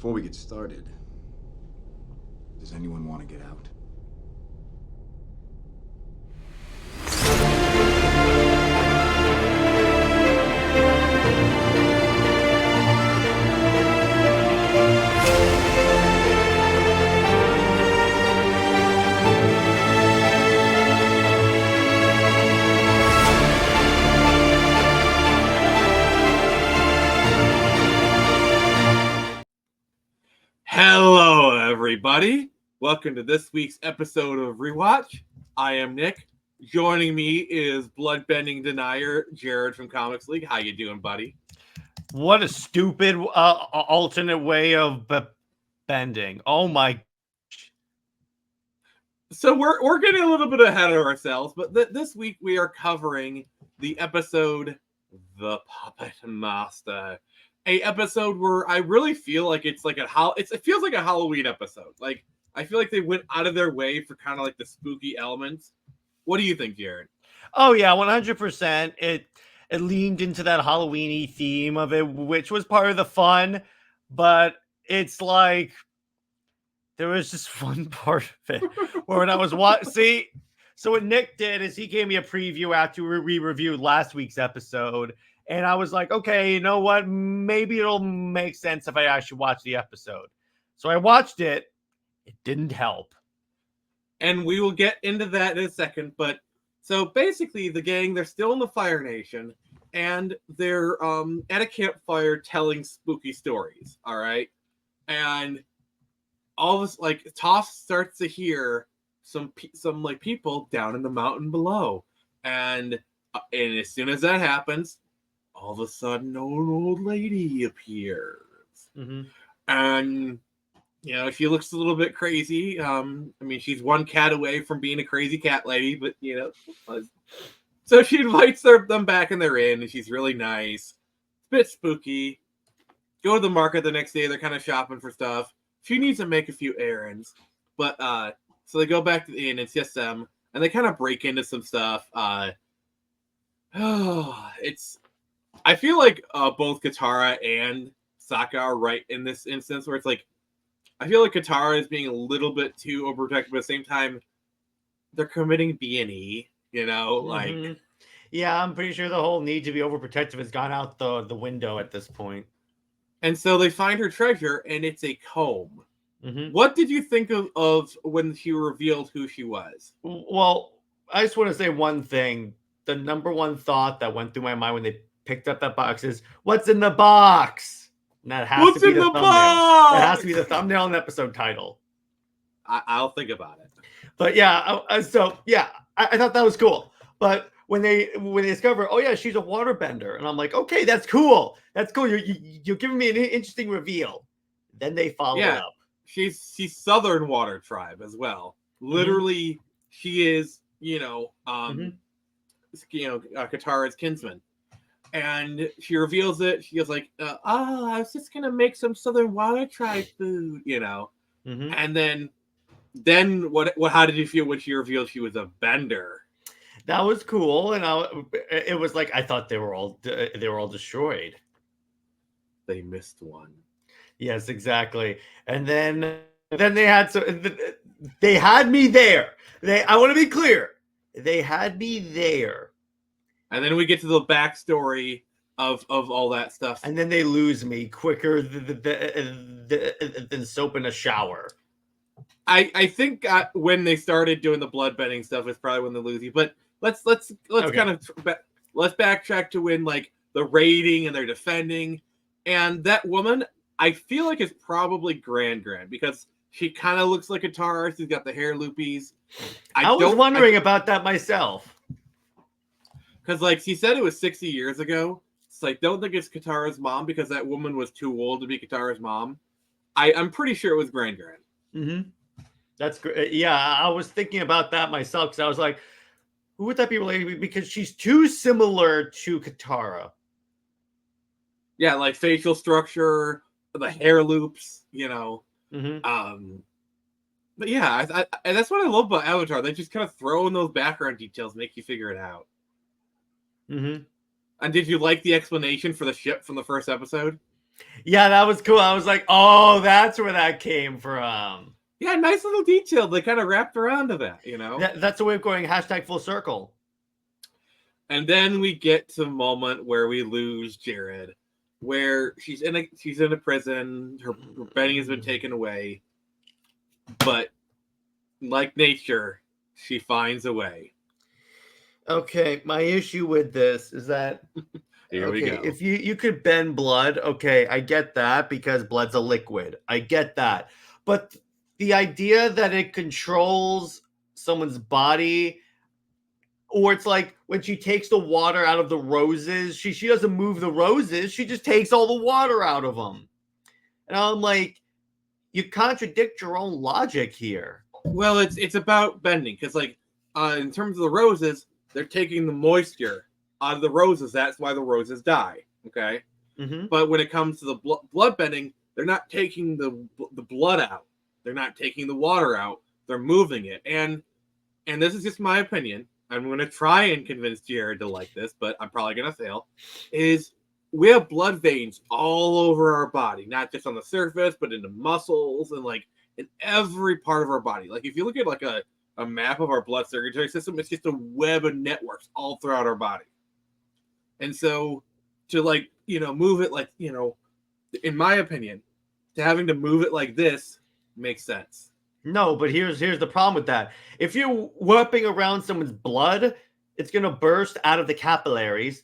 Before we get started, does anyone want to get out? Hello, everybody. Welcome to this week's episode of Rewatch. I am Nick. Joining me is bloodbending denier Jared from Comics League. How you doing, buddy? What a stupid alternate way of bending. Oh my. So we're getting a little bit ahead of ourselves, but this week we are covering the episode "The Puppet Master," a episode where I really feel like it's like it feels like a Halloween episode. Like I feel like they went out of their way for kind of like the spooky elements. What do you think, Jared? Oh yeah, 100%. It leaned into that Halloween-y theme of it, which was part of the fun, but it's like there was just one part of it where when I was so what Nick did is he gave me a preview after we reviewed last week's episode, and I was like, okay, you know what? Maybe it'll make sense if I actually watch the episode. So I watched it. It didn't help. And we will get into that in a second, but so basically the gang, they're still in the Fire Nation, and they're at a campfire telling spooky stories, all right? And all this, like, Toph starts to hear some like people down in the mountain below. And as soon as that happens, all of a sudden an old lady appears. Mm-hmm. And you know, she looks a little bit crazy. I mean, she's one cat away from being a crazy cat lady, but, you know. So she invites them back in their inn, and she's really nice. It's a bit spooky. Go to the market the next day. They're kind of shopping for stuff. She needs to make a few errands. But, so they go back to the inn. It's just them. And they kind of break into some stuff. I feel like both Katara and Sokka are right in this instance where it's like, I feel like Katara is being a little bit too overprotective, but at the same time, they're committing B&E, you know? Like, mm-hmm. Yeah, I'm pretty sure the whole need to be overprotective has gone out the window at this point. And so they find her treasure, and it's a comb. Mm-hmm. What did you think of when she revealed who she was? Well, I just want to say one thing. The number one thought that went through my mind when they picked up that box is, what's in the box? And that has to be the thumbnail. Box? That has to be the thumbnail and episode title. I'll think about it. But yeah, I thought that was cool. But when they discover, oh yeah, she's a waterbender, and I'm like, okay, that's cool. That's cool. You're giving me an interesting reveal. Then they follow it up. She's Southern Water Tribe as well. Literally, she is, Katara's kinsman. And she reveals it. She goes like, I was just going to make some Southern Water Tribe food, you know. Mm-hmm. And then what? How did you feel when she revealed she was a bender? That was cool. And it was like, I thought they were all destroyed. They missed one. Yes, exactly. And then they had me there. I want to be clear. They had me there. And then we get to the backstory of all that stuff. And then they lose me quicker than soap in a shower. I think when they started doing the bloodbending stuff is probably when they lose you. But let's kind of let's backtrack to when like the raiding and they're defending. And that woman, I feel like is probably Grand because she kind of looks like Katara. She's got the hair loopies. I was wondering about that myself. Because, like, she said it was 60 years ago. It's like, don't think it's Katara's mom because that woman was too old to be Katara's mom. I'm pretty sure it was Grand. Mm-hmm. That's great. Yeah, I was thinking about that myself because I was like, who would that be related to? Because she's too similar to Katara. Yeah, like facial structure, the hair loops, you know. Mm-hmm. But yeah, and that's what I love about Avatar. They just kind of throw in those background details, make you figure it out. Mm-hmm. And did you like the explanation for the ship from the first episode? Yeah, that was cool. I was like, oh, that's where that came from. Yeah, nice little detail. They kind of wrapped around to that, you know? That's a way of going hashtag full circle. And then we get to the moment where we lose Jared, where she's in a prison. Her bedding has been taken away, but like nature, she finds a way. Okay, my issue with this is that Here we go. if you could bend blood, okay, I get that because blood's a liquid. I get that. But the idea that it controls someone's body, or it's like when she takes the water out of the roses, she doesn't move the roses, she just takes all the water out of them. And I'm like, you contradict your own logic here. Well, it's about bending because, like, in terms of the roses, they're taking the moisture out of the roses. That's why the roses die. Okay, but when it comes to the blood bending, they're not taking the blood out. They're not taking the water out. They're moving it. And this is just my opinion. I'm going to try and convince Jared to like this, but I'm probably going to fail. Is we have blood veins all over our body, not just on the surface, but in the muscles and like in every part of our body. Like if you look at like a map of our blood circulatory system, it's just a web of networks all throughout our body. And so to like, move it like, in my opinion, to having to move it like this makes sense. No, but here's the problem with that. If you're whipping around someone's blood, it's going to burst out of the capillaries.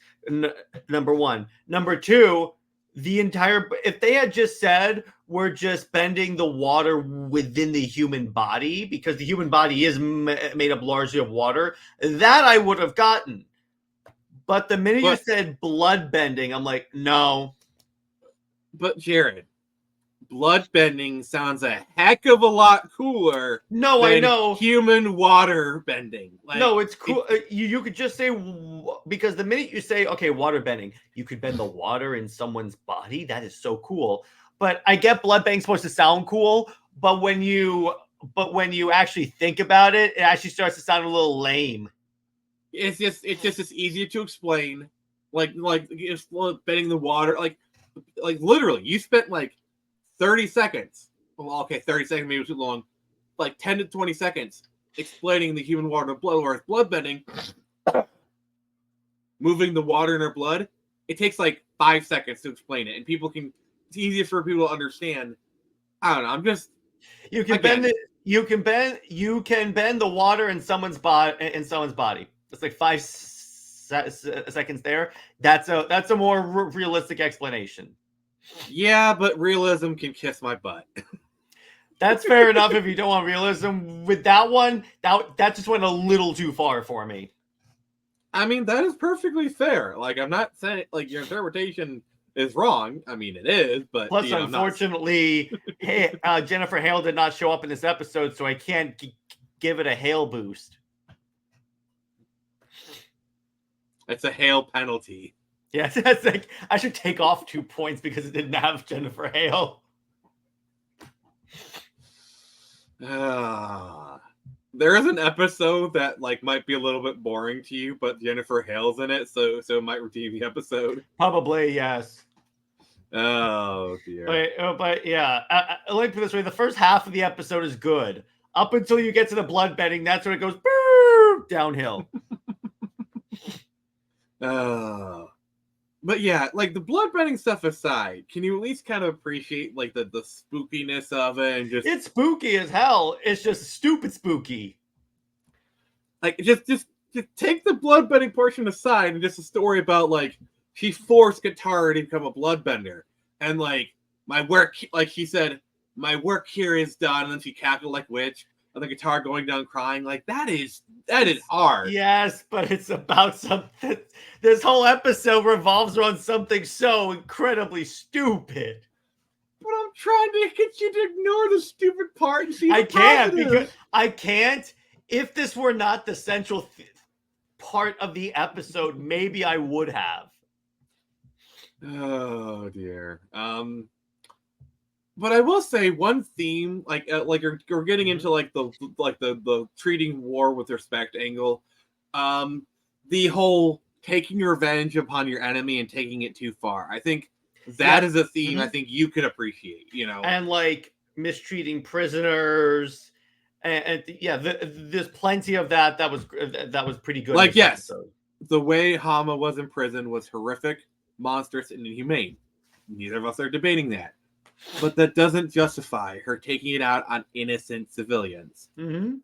Number one. Number two, if they had just said we're just bending the water within the human body, because the human body is made up largely of water, that I would have gotten. But the minute you said blood bending, I'm like, no. But Jared, blood bending sounds a heck of a lot cooler. No, I know. Human water bending. Like, no, it's cool. You could just say, because the minute you say, okay, water bending, you could bend the water in someone's body. That is so cool. But I get blood bending supposed to sound cool, but when you actually think about it, it actually starts to sound a little lame. It's just easier to explain. Like it's bending the water. Like literally, you spent like 30 seconds. Well, okay, 30 seconds maybe too long. Like 10 to 20 seconds explaining the human water to blood, or blood bending, moving the water in our blood. It takes like 5 seconds to explain it, and it's easier for people to understand. I don't know. I'm just you can bend it. You can bend the water in someone's body. It's like 5 seconds there. That's a more realistic explanation. Yeah, but realism can kiss my butt. That's fair enough if you don't want realism. With that one, that just went a little too far for me. I mean, that is perfectly fair. Like, I'm not saying like your interpretation is wrong. I mean, it is, but plus, unfortunately, Jennifer Hale did not show up in this episode, so I can't give it a Hale boost. It's a Hale penalty. Yeah, that's like I should take off 2 points because it didn't have Jennifer Hale. There is an episode that like might be a little bit boring to you, but Jennifer Hale's in it, so it might redeem the episode. Probably, yes. Oh dear. But yeah, I like put it this way: the first half of the episode is good up until you get to the blood bending. That's when it goes downhill. But yeah, like the bloodbending stuff aside, can you at least kind of appreciate like the spookiness of it and just it's spooky as hell. It's just stupid spooky. Like just take the bloodbending portion aside and just a story about like she forced Katara to become a bloodbender. And like my work, like she said, my work here is done, and then she cackled like witch. And the guitar going down crying, like that is hard. Yes, but it's about something. This whole episode revolves around something so incredibly stupid. But I'm trying to get you to ignore the stupid part and see the positive. Because I can't. If this were not the central part of the episode, maybe I would have. Oh dear. But I will say one theme, like you're getting into like the treating war with respect angle, the whole taking revenge upon your enemy and taking it too far. I think that is a theme I think you could appreciate, and like mistreating prisoners, and yeah, there's plenty of that. That was pretty good. Like, in this yes, episode. the way Hama was in prison was horrific, monstrous, and inhumane. Neither of us are debating that. But that doesn't justify her taking it out on innocent civilians. Mm-hmm.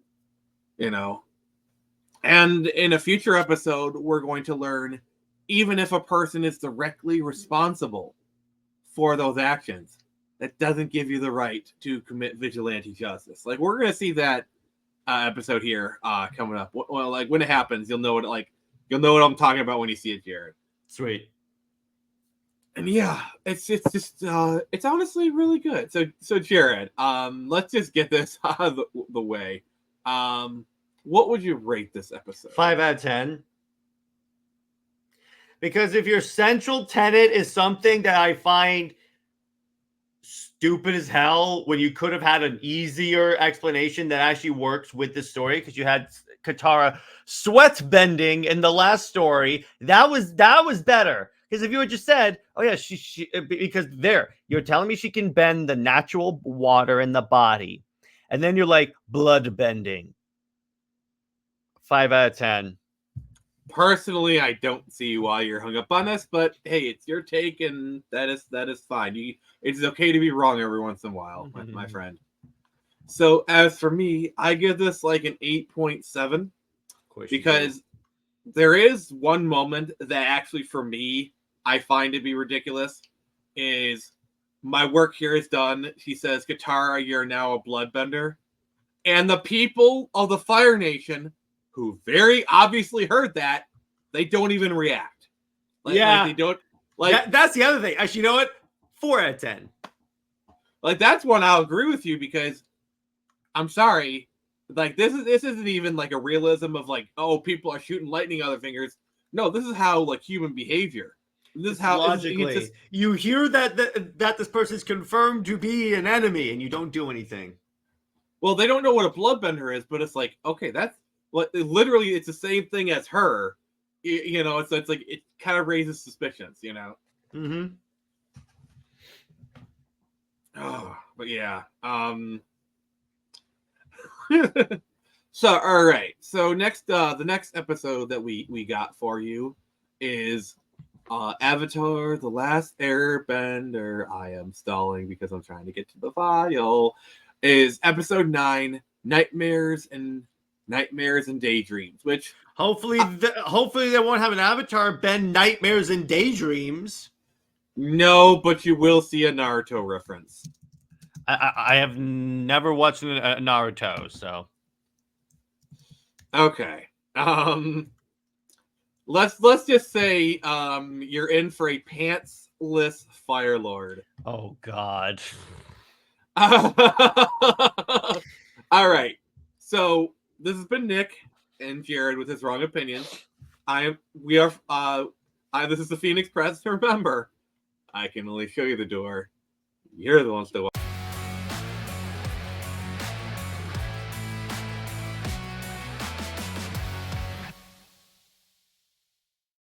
And in a future episode, we're going to learn, even if a person is directly responsible for those actions, that doesn't give you the right to commit vigilante justice. Like, we're going to see that episode here coming up. Well, like, when it happens, you'll know what I'm talking about when you see it, Jared. Sweet. And yeah, it's just it's honestly really good. So Jared, let's just get this out of the way. What would you rate this episode? 5 out of 10. Because if your central tenet is something that I find stupid as hell, when you could have had an easier explanation that actually works with the story, because you had Katara sweat bending in the last story, that was better. Because if you had just said, oh yeah, she because you're telling me she can bend the natural water in the body, and then you're like blood bending. 5 out of 10. Personally, I don't see why you're hung up on this, but hey, it's your take, and that is fine. It's okay to be wrong every once in a while, my friend. So as for me, I give this like an 8.7 because there is one moment that actually, for me, I find to be ridiculous. Is my work here is done. She says, Katara, you're now a bloodbender. And the people of the Fire Nation, who very obviously heard that, they don't even react. Like they don't. Like that's the other thing. Actually, you know what? 4 out of 10. Like, that's one I'll agree with you, because I'm sorry, like this isn't even like a realism of like, oh, people are shooting lightning out of their fingers. No, this is how like human behavior. This is how logically you hear that this person's confirmed to be an enemy, and you don't do anything. Well, they don't know what a bloodbender is, but it's like, okay, that's what literally it's the same thing as her. It's like it kind of raises suspicions, Mm-hmm. Oh, but yeah. So all right. So next, the next episode that we got for you is Avatar: The Last Airbender. I am stalling because I'm trying to get to the file. Is episode 9, Nightmares and Daydreams, which hopefully they won't have an Avatar bend nightmares and daydreams. No, but you will see a Naruto reference. I have never watched a Naruto, so okay. Let's just say you're in for a pantsless Fire Lord. Oh God. All right. So this has been Nick and Jared with his wrong opinions. This is the Phoenix Press. Remember, I can only show you the door. You're the ones that